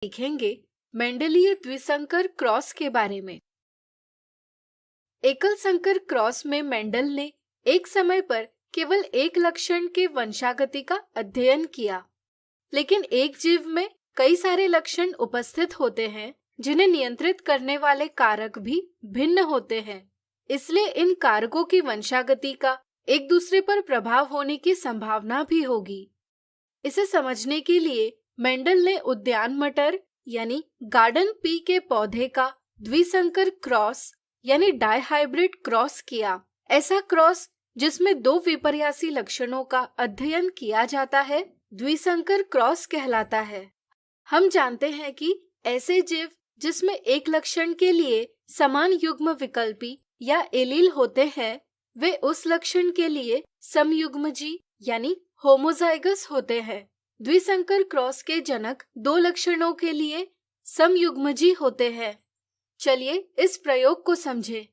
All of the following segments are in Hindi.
सीखेंगे मेंडलीय द्विसंकर क्रॉस के बारे में। एकल संकर क्रॉस में मेंडल ने एक समय पर केवल एक लक्षण के वंशागति का अध्ययन किया, लेकिन एक जीव में कई सारे लक्षण उपस्थित होते हैं जिन्हें नियंत्रित करने वाले कारक भी भिन्न होते हैं। इसलिए इन कारकों की वंशागति का एक दूसरे पर प्रभाव होने की संभावना भी होगी। इसे समझने के लिए मेंडल ने उद्यान मटर यानी गार्डन पी के पौधे का द्विसंकर क्रॉस यानी डायहाइब्रिड क्रॉस किया। ऐसा क्रॉस जिसमें दो विपर्यासी लक्षणों का अध्ययन किया जाता है द्विसंकर क्रॉस कहलाता है। हम जानते हैं कि ऐसे जीव जिसमें एक लक्षण के लिए समान युग्म विकल्पी या एलील होते हैं, वे उस लक्षण के लिए समयुग्मजी यानी होमोजाइगस होते हैं। द्विसंकर क्रॉस के जनक दो लक्षणों के लिए समयुग्मजी होते हैं। चलिए इस प्रयोग को समझें।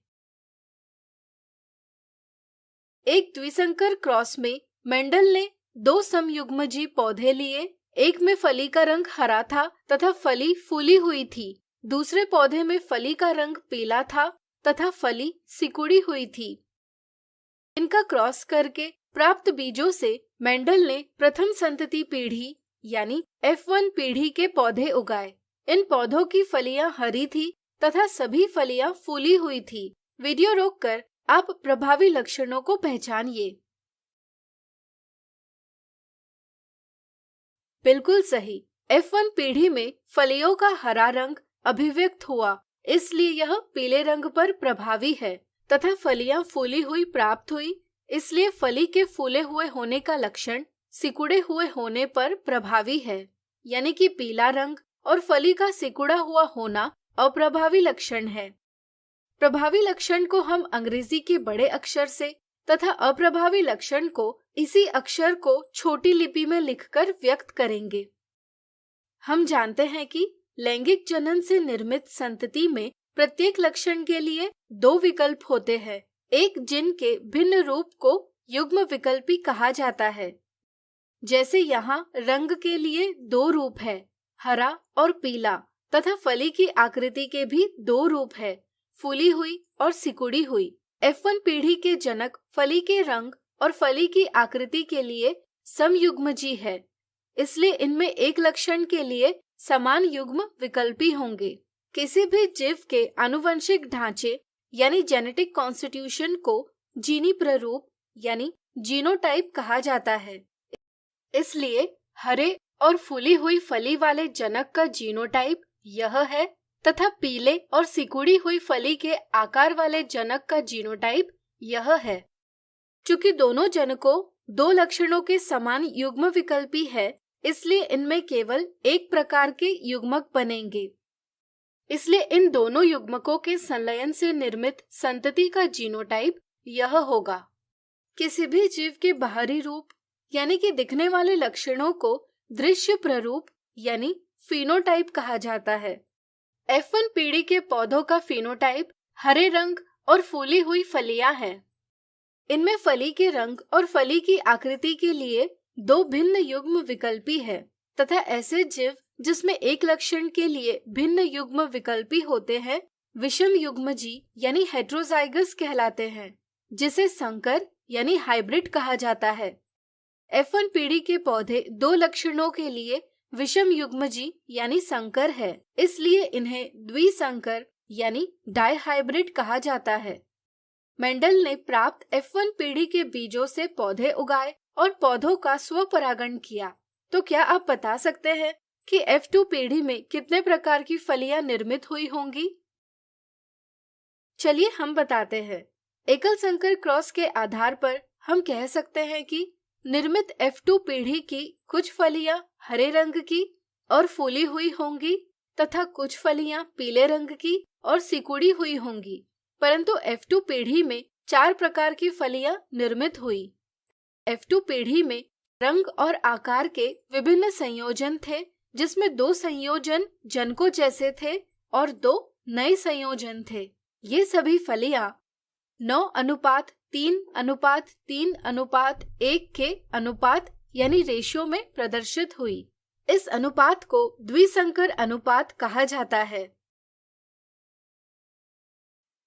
एक द्विसंकर क्रॉस में मेंडल ने दो समयुग्मजी पौधे लिए। एक में फली का रंग हरा था तथा फली फूली हुई थी। दूसरे पौधे में फली का रंग पीला था तथा फली सिकुड़ी हुई थी। इनका क्रॉस करके प्राप्त बीजों से मेंडल ने प्रथम संतति पीढ़ी यानी F1 पीढ़ी के पौधे उगाए। इन पौधों की फलियां हरी थी तथा सभी फलियां फूली हुई थी। वीडियो रोककर आप प्रभावी लक्षणों को पहचानिए। बिल्कुल सही। F1 पीढ़ी में फलियों का हरा रंग अभिव्यक्त हुआ, इसलिए यह पीले रंग पर प्रभावी है तथा फलियां फूली हुई प्राप्त हुई, इसलिए फली के फूले हुए होने का लक्षण सिकुड़े हुए होने पर प्रभावी है, यानी कि पीला रंग और फली का सिकुड़ा हुआ होना अप्रभावी लक्षण है। प्रभावी लक्षण को हम अंग्रेजी के बड़े अक्षर से तथा अप्रभावी लक्षण को इसी अक्षर को छोटी लिपि में लिखकर व्यक्त करेंगे। हम जानते हैं कि लैंगिक जनन से निर्मित संतति में प्रत्येक लक्षण के लिए दो विकल्प होते हैं। एक जिन के भिन्न रूप को युग्म विकल्पी कहा जाता है। जैसे यहाँ रंग के लिए दो रूप है, हरा और पीला, तथा फली की आकृति के भी दो रूप है, फूली हुई और सिकुड़ी हुई। F1 पीढ़ी के जनक फली के रंग और फली की आकृति के लिए समयुग्मजी है, इसलिए इनमें एक लक्षण के लिए समान युग्म विकल्पी होंगे। किसी भी जीव के आनुवंशिक ढांचे यानी जेनेटिक कॉन्स्टिट्यूशन को जीनी प्ररूप यानी जीनोटाइप कहा जाता है। इसलिए हरे और फूली हुई फली वाले जनक का जीनोटाइप यह है तथा पीले और सिकुड़ी हुई फली के आकार वाले जनक का जीनोटाइप यह है। चूंकि दोनों जनकों दो लक्षणों के समान युग्म विकल्पी है, इसलिए इनमें केवल एक प्रकार के युग्मक बनेंगे। इसलिए इन दोनों युग्मकों के संलयन से निर्मित संतति का जीनोटाइप यह होगा। किसी भी जीव के बाहरी रूप यानी कि दिखने वाले लक्षणों को दृश्य प्ररूप यानी फिनोटाइप कहा जाता है। F1 पीढ़ी के पौधों का फिनोटाइप हरे रंग और फूली हुई फलियां हैं। इनमें फली के रंग और फली की आकृति के लिए दो भिन्न युग्म विकल्पी है तथा ऐसे जीव जिसमें एक लक्षण के लिए भिन्न युग्म विकल्पी होते हैं विषम युग्मजी यानी हेट्रोजाइगस कहलाते हैं, जिसे संकर यानी हाइब्रिड कहा जाता है। F1 पीढ़ी के पौधे दो लक्षणों के लिए विषम युग्मजी यानी संकर है, इसलिए इन्हें द्विसंकर यानी डायहाइब्रिड कहा जाता है। मेंडल ने प्राप्त F1 पीढ़ी के बीजों से पौधे उगाए और पौधों का स्वपरागण किया। तो क्या आप बता सकते हैं कि F2 पीढ़ी में कितने प्रकार की फलियां निर्मित हुई होंगी? चलिए हम बताते हैं। एकल संकर क्रॉस के आधार पर हम कह सकते हैं कि निर्मित F2 पीढ़ी की कुछ फलियां हरे रंग की और फूली हुई होंगी तथा कुछ फलियां पीले रंग की और सिकुड़ी हुई होंगी, परंतु F2 पीढ़ी में 4 प्रकार की फलियां निर्मित हुई। F2 पीढ़ी में रंग और आकार के विभिन्न संयोजन थे, जिसमें 2 संयोजन जनकों जैसे थे और 2 नए संयोजन थे। ये सभी फलियां 9:3:3:1 के अनुपात यानी रेशियो में प्रदर्शित हुई। इस अनुपात को द्विसंकर अनुपात कहा जाता है।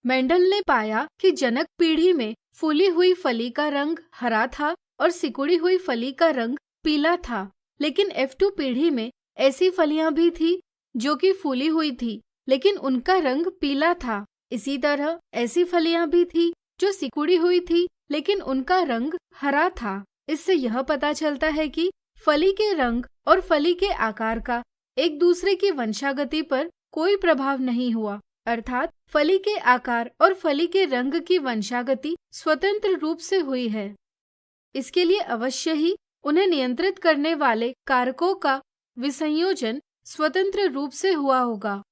मेंडल ने पाया कि जनक पीढ़ी में फूली हुई फली का रंग हरा था और सिकुड़ी हुई फली का रंग पीला था, लेकिन F2 पीढ़ी में ऐसी फलियां भी थी जो कि फूली हुई थी लेकिन उनका रंग पीला था। इसी तरह ऐसी फलियां भी थी जो सिकुड़ी हुई थी लेकिन उनका रंग हरा था। इससे यह पता चलता है कि फली के रंग और फली के आकार का एक दूसरे की वंशागति पर कोई प्रभाव नहीं हुआ, अर्थात फली के आकार और फली के रंग की वंशागति स्वतंत्र रूप से हुई है। इसके लिए अवश्य ही उन्हें नियंत्रित करने वाले कारकों का विसंयोजन स्वतंत्र रूप से हुआ होगा।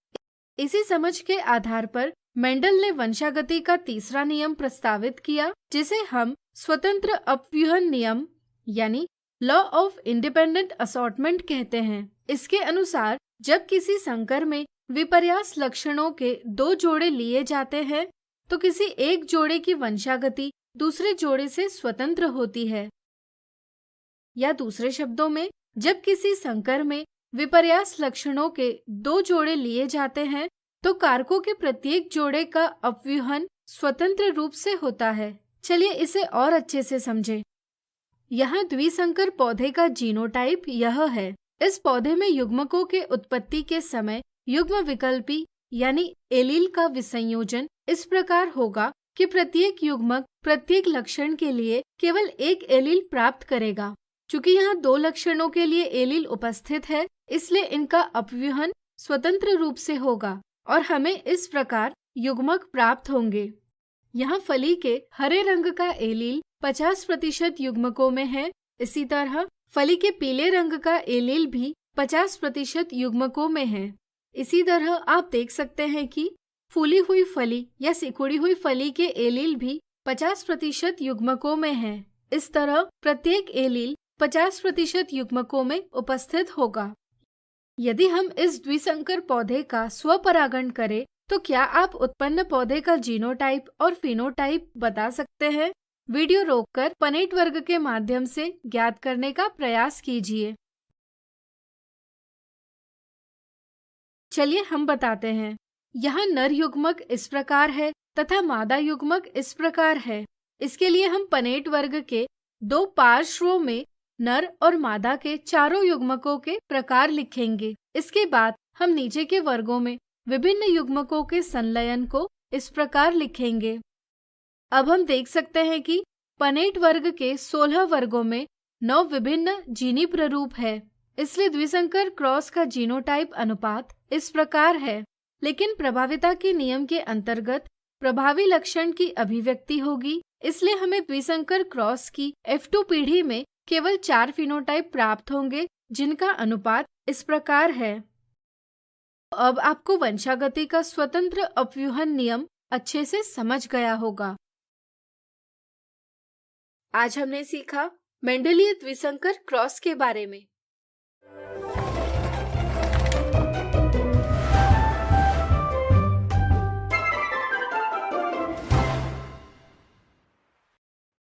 इसी समझ के आधार पर मेंडल ने वंशागति का तीसरा नियम प्रस्तावित किया, जिसे हम स्वतंत्र अपव्यूहन नियम यानी लॉ ऑफ इंडिपेंडेंट असॉर्टमेंट कहते हैं। इसके अनुसार जब किसी संकर में विपर्यास लक्षणों के दो जोड़े लिए जाते हैं तो किसी एक जोड़े की वंशागति दूसरे जोड़े से स्वतंत्र होती है, या दूसरे शब्दों में जब किसी संकर में विपर्यास लक्षणों के दो जोड़े लिए जाते हैं तो कारकों के प्रत्येक जोड़े का अपव्यूहन स्वतंत्र रूप से होता है। चलिए इसे और अच्छे से समझें। यहाँ द्विसंकर पौधे का जीनोटाइप यह है। इस पौधे में युग्मकों के उत्पत्ति के समय युग्म विकल्पी यानी एलील का विसंयोजन इस प्रकार होगा कि प्रत्येक युग्मक प्रत्येक लक्षण के लिए केवल एक एलील प्राप्त करेगा। चूंकि यहाँ दो लक्षणों के लिए एलील उपस्थित है, इसलिए इनका अपव्यूहन स्वतंत्र रूप से होगा और हमें इस प्रकार युग्मक प्राप्त होंगे। यहाँ फली के हरे रंग का एलील 50% युग्मकों में है। इसी तरह फली के पीले रंग का एलील भी 50% युग्मकों में है। इसी तरह आप देख सकते हैं कि फूली हुई फली या सिकुड़ी हुई फली के एलील भी 50% युग्मकों में है। इस तरह प्रत्येक एलील 50% युग्मकों में उपस्थित होगा। यदि हम इस द्विसंकर पौधे का स्वपरागण करें तो क्या आप उत्पन्न पौधे का जीनोटाइप और फिनोटाइप बता सकते हैं? वीडियो रोककर पनेट वर्ग के माध्यम से ज्ञात करने का प्रयास कीजिए। चलिए हम बताते हैं। यहाँ नर युग्मक इस प्रकार है तथा मादा युग्मक इस प्रकार है। इसके लिए हम पनेट वर्ग के दो पार्श्वों में नर और मादा के चारों युग्मकों के प्रकार लिखेंगे। इसके बाद हम नीचे के वर्गों में विभिन्न युग्मकों के संलयन को इस प्रकार लिखेंगे। अब हम देख सकते हैं कि पनेट वर्ग के 16 वर्गों में 9 विभिन्न जीनी प्ररूप है। इसलिए द्विसंकर क्रॉस का जीनोटाइप अनुपात इस प्रकार है। लेकिन प्रभाविता के नियम के अंतर्गत प्रभावी लक्षण की अभिव्यक्ति होगी, इसलिए हमें द्विसंकर क्रॉस की F2 पीढ़ी में केवल 4 फिनोटाइप प्राप्त होंगे, जिनका अनुपात इस प्रकार है। अब आपको वंशागति का स्वतंत्र अपव्यूहन नियम अच्छे से समझ गया होगा। आज हमने सीखा मेंडलीय द्विसंकर क्रॉस के बारे में।